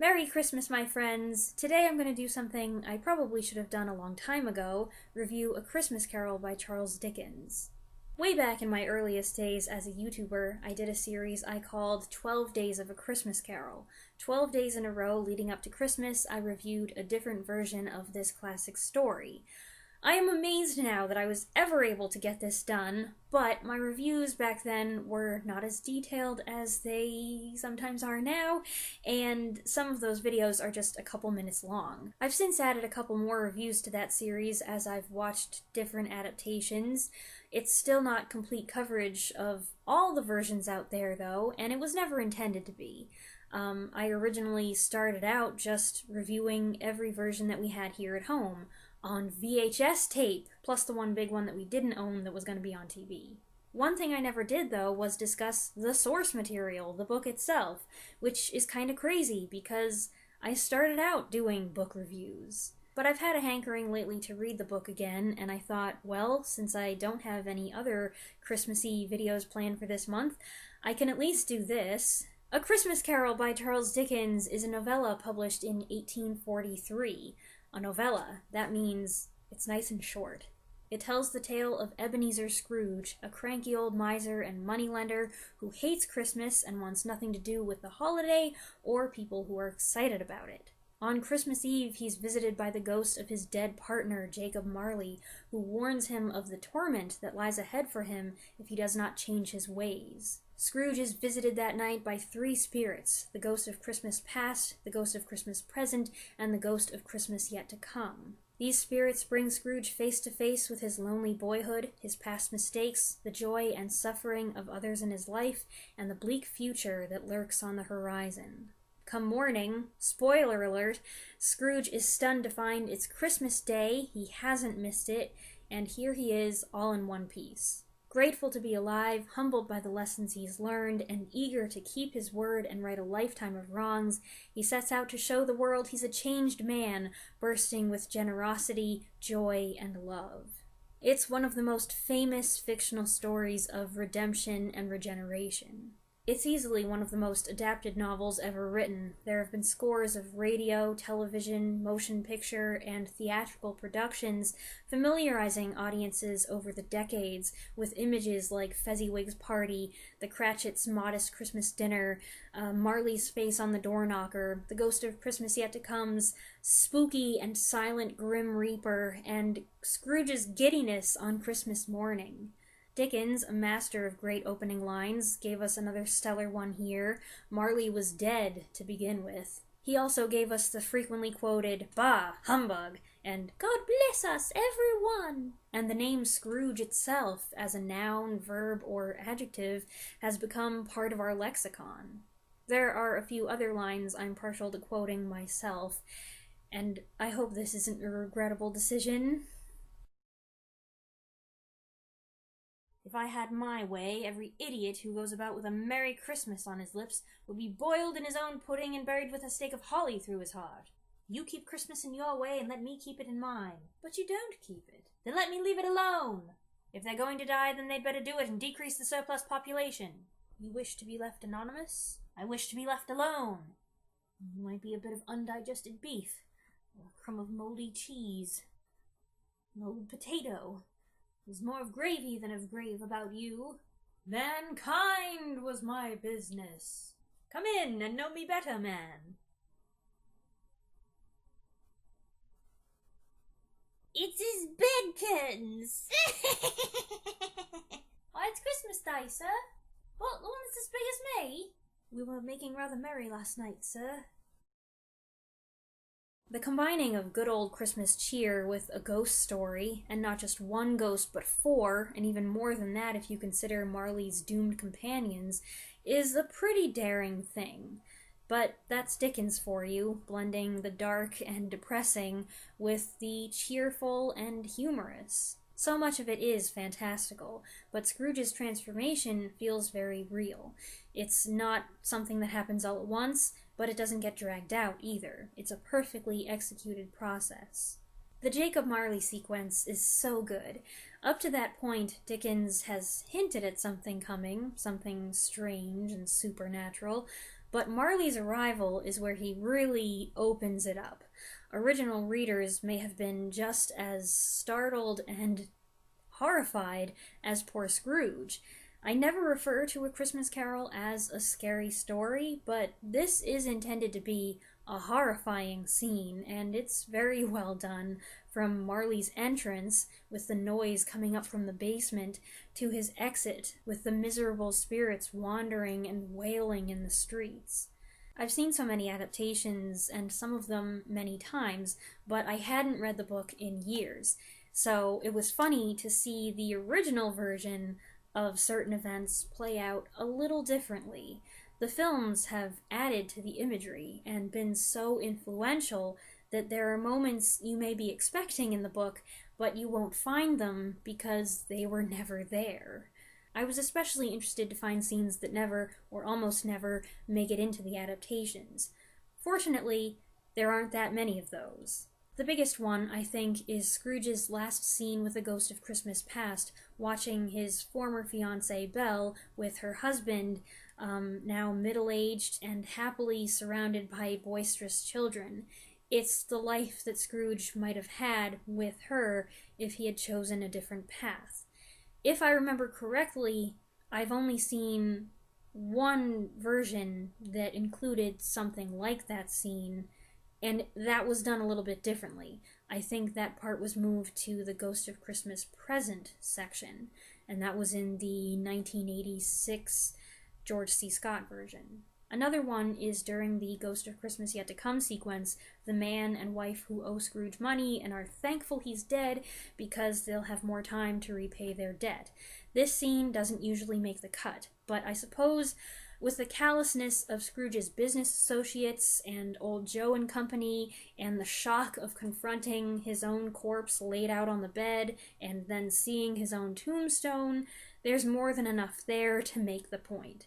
Merry Christmas, my friends! Today I'm going to do something I probably should have done a long time ago, review A Christmas Carol by Charles Dickens. Way back in my earliest days as a YouTuber, I did a series I called 12 Days of A Christmas Carol. 12 days in a row leading up to Christmas, I reviewed a different version of this classic story. I am amazed now that I was ever able to get this done, but my reviews back then were not as detailed as they sometimes are now, and some of those videos are just a couple minutes long. I've since added a couple more reviews to that series as I've watched different adaptations. It's still not complete coverage of all the versions out there, though, and it was never intended to be. I originally started out just reviewing every version that we had here at home, on VHS tape, plus the one big one that we didn't own that was going to be on TV. One thing I never did, though, was discuss the source material, the book itself, which is kind of crazy because I started out doing book reviews. But I've had a hankering lately to read the book again, and I thought, well, since I don't have any other Christmassy videos planned for this month, I can at least do this. A Christmas Carol by Charles Dickens is a novella published in 1843. A novella. That means it's nice and short. It tells the tale of Ebenezer Scrooge, a cranky old miser and moneylender who hates Christmas and wants nothing to do with the holiday or people who are excited about it. On Christmas Eve, he's visited by the ghost of his dead partner, Jacob Marley, who warns him of the torment that lies ahead for him if he does not change his ways. Scrooge is visited that night by three spirits: the ghost of Christmas past, the ghost of Christmas present, and the ghost of Christmas yet to come. These spirits bring Scrooge face to face with his lonely boyhood, his past mistakes, the joy and suffering of others in his life, and the bleak future that lurks on the horizon. Come morning, spoiler alert, Scrooge is stunned to find it's Christmas Day, he hasn't missed it, and here he is all in one piece. Grateful to be alive, humbled by the lessons he's learned, and eager to keep his word and right a lifetime of wrongs, he sets out to show the world he's a changed man, bursting with generosity, joy, and love. It's one of the most famous fictional stories of redemption and regeneration. It's easily one of the most adapted novels ever written. There have been scores of radio, television, motion picture, and theatrical productions familiarizing audiences over the decades with images like Fezziwig's Party, the Cratchits' Modest Christmas Dinner, Marley's face on the door knocker, the Ghost of Christmas Yet to Come's spooky and silent Grim Reaper, and Scrooge's giddiness on Christmas morning. Dickens, a master of great opening lines, gave us another stellar one here. Marley was dead to begin with. He also gave us the frequently quoted, "Bah, humbug," and "God bless us, everyone!" And the name Scrooge itself, as a noun, verb, or adjective, has become part of our lexicon. There are a few other lines I'm partial to quoting myself, and I hope this isn't a regrettable decision. If I had my way, every idiot who goes about with a Merry Christmas on his lips would be boiled in his own pudding and buried with a stake of holly through his heart. You keep Christmas in your way and let me keep it in mine. But you don't keep it. Then let me leave it alone. If they're going to die, then they'd better do it and decrease the surplus population. You wish to be left anonymous? I wish to be left alone. You might be a bit of undigested beef, or a crumb of moldy cheese, an old potato. There's more of gravy than of grave about you. Mankind was my business. Come in and know me better, man. It's his bed curtains. Why, it's Christmas Day, sir. What, the one that's as big as me? We were making rather merry last night, sir. The combining of good old Christmas cheer with a ghost story, and not just one ghost but four, and even more than that if you consider Marley's doomed companions, is a pretty daring thing. But that's Dickens for you, blending the dark and depressing with the cheerful and humorous. So much of it is fantastical, but Scrooge's transformation feels very real. It's not something that happens all at once, but it doesn't get dragged out either. It's a perfectly executed process. The Jacob Marley sequence is so good. Up to that point, Dickens has hinted at something coming, something strange and supernatural, but Marley's arrival is where he really opens it up. Original readers may have been just as startled and horrified as poor Scrooge. I never refer to A Christmas Carol as a scary story, but this is intended to be a horrifying scene, and it's very well done, from Marley's entrance, with the noise coming up from the basement, to his exit, with the miserable spirits wandering and wailing in the streets. I've seen so many adaptations, and some of them many times, but I hadn't read the book in years, so it was funny to see the original version of certain events play out a little differently. The films have added to the imagery and been so influential that there are moments you may be expecting in the book, but you won't find them because they were never there. I was especially interested to find scenes that never, or almost never, make it into the adaptations. Fortunately, there aren't that many of those. The biggest one, I think, is Scrooge's last scene with the Ghost of Christmas Past, watching his former fiancée Belle with her husband, now middle-aged and happily surrounded by boisterous children. It's the life that Scrooge might have had with her if he had chosen a different path. If I remember correctly, I've only seen one version that included something like that scene, and that was done a little bit differently. I think that part was moved to the Ghost of Christmas Present section, and that was in the 1986 George C. Scott version. Another one is during the Ghost of Christmas Yet to Come sequence, the man and wife who owe Scrooge money and are thankful he's dead because they'll have more time to repay their debt. This scene doesn't usually make the cut, but I suppose with the callousness of Scrooge's business associates and old Joe and company, and the shock of confronting his own corpse laid out on the bed, and then seeing his own tombstone, there's more than enough there to make the point.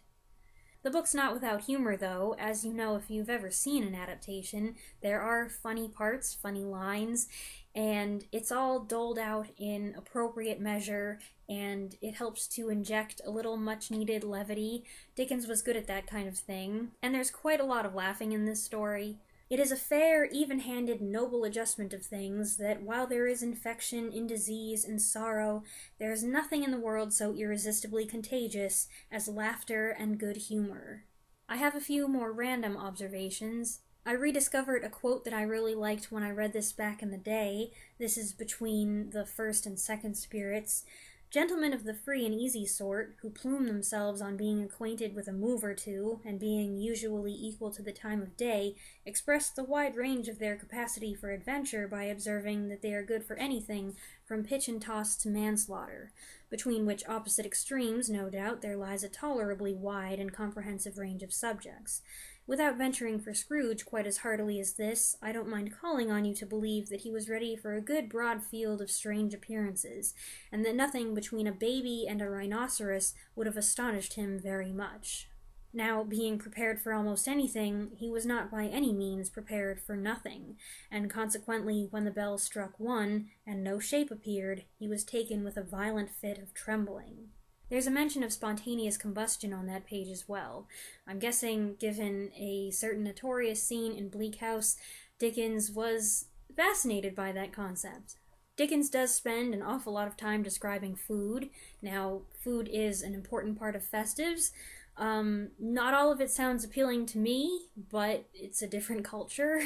The book's not without humor, though. As you know, if you've ever seen an adaptation, there are funny parts, funny lines, and it's all doled out in appropriate measure, and it helps to inject a little much-needed levity. Dickens was good at that kind of thing, and there's quite a lot of laughing in this story. It is a fair, even-handed, noble adjustment of things that while there is infection in disease and sorrow, there is nothing in the world so irresistibly contagious as laughter and good humor. I have a few more random observations. I rediscovered a quote that I really liked when I read this back in the day. This is between the first and second spirits. Gentlemen of the free and easy sort, who plume themselves on being acquainted with a move or two, and being usually equal to the time of day, express the wide range of their capacity for adventure by observing that they are good for anything, from pitch and toss to manslaughter, between which opposite extremes, no doubt, there lies a tolerably wide and comprehensive range of subjects. Without venturing for Scrooge quite as heartily as this, I don't mind calling on you to believe that he was ready for a good broad field of strange appearances, and that nothing between a baby and a rhinoceros would have astonished him very much. Now, being prepared for almost anything, he was not by any means prepared for nothing, and consequently, when the bell struck one, and no shape appeared, he was taken with a violent fit of trembling. There's a mention of spontaneous combustion on that page as well. I'm guessing, given a certain notorious scene in Bleak House, Dickens was fascinated by that concept. Dickens does spend an awful lot of time describing food. Now, food is an important part of festives. Not all of it sounds appealing to me, but it's a different culture.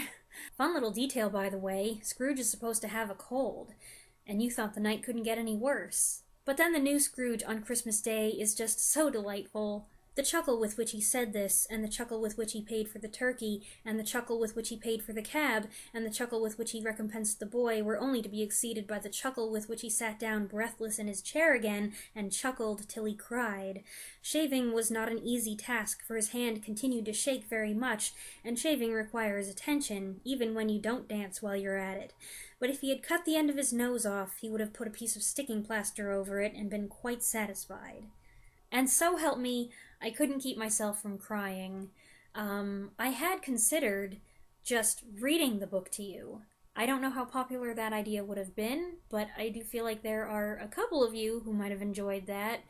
Fun little detail, by the way, Scrooge is supposed to have a cold, and you thought the night couldn't get any worse. But then the new Scrooge on Christmas Day is just so delightful. The chuckle with which he said this, and the chuckle with which he paid for the turkey, and the chuckle with which he paid for the cab, and the chuckle with which he recompensed the boy were only to be exceeded by the chuckle with which he sat down breathless in his chair again, and chuckled till he cried. Shaving was not an easy task, for his hand continued to shake very much, and shaving requires attention, even when you don't dance while you're at it. But if he had cut the end of his nose off, he would have put a piece of sticking plaster over it and been quite satisfied. And so help me, I couldn't keep myself from crying. I had considered just reading the book to you. I don't know how popular that idea would have been, but I do feel like there are a couple of you who might have enjoyed that.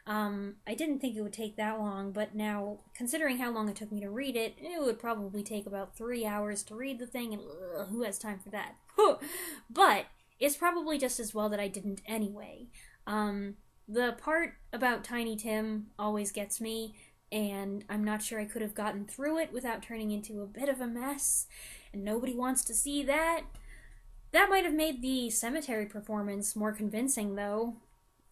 I didn't think it would take that long, but now, considering how long it took me to read it, it would probably take about 3 hours to read the thing, and who has time for that? But it's probably just as well that I didn't anyway. The part about Tiny Tim always gets me, and I'm not sure I could have gotten through it without turning into a bit of a mess, and nobody wants to see that. That might have made the cemetery performance more convincing, though.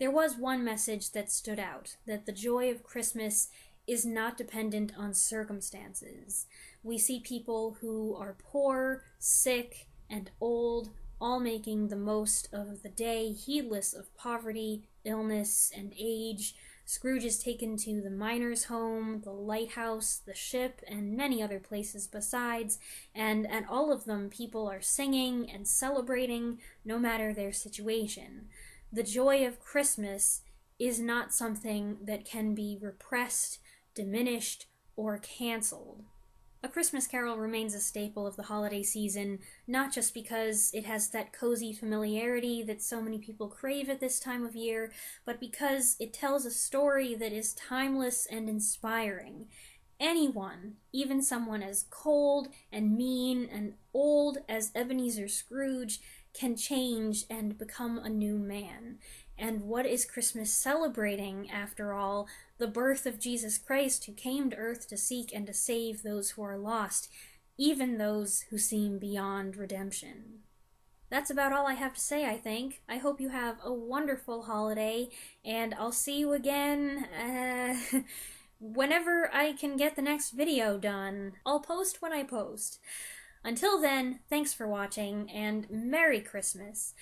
There was one message that stood out, that the joy of Christmas is not dependent on circumstances. We see people who are poor, sick, and old, all making the most of the day, heedless of poverty, illness, and age. Scrooge is taken to the miner's home, the lighthouse, the ship, and many other places besides, and at all of them people are singing and celebrating, no matter their situation. The joy of Christmas is not something that can be repressed, diminished, or canceled. A Christmas Carol remains a staple of the holiday season, not just because it has that cozy familiarity that so many people crave at this time of year, but because it tells a story that is timeless and inspiring. Anyone, even someone as cold and mean and old as Ebenezer Scrooge, can change and become a new man. And what is Christmas celebrating, after all? The birth of Jesus Christ, who came to earth to seek and to save those who are lost, even those who seem beyond redemption. That's about all I have to say, I think. I hope you have a wonderful holiday, and I'll see you again, whenever I can get the next video done. I'll post when I post. Until then, thanks for watching, and Merry Christmas.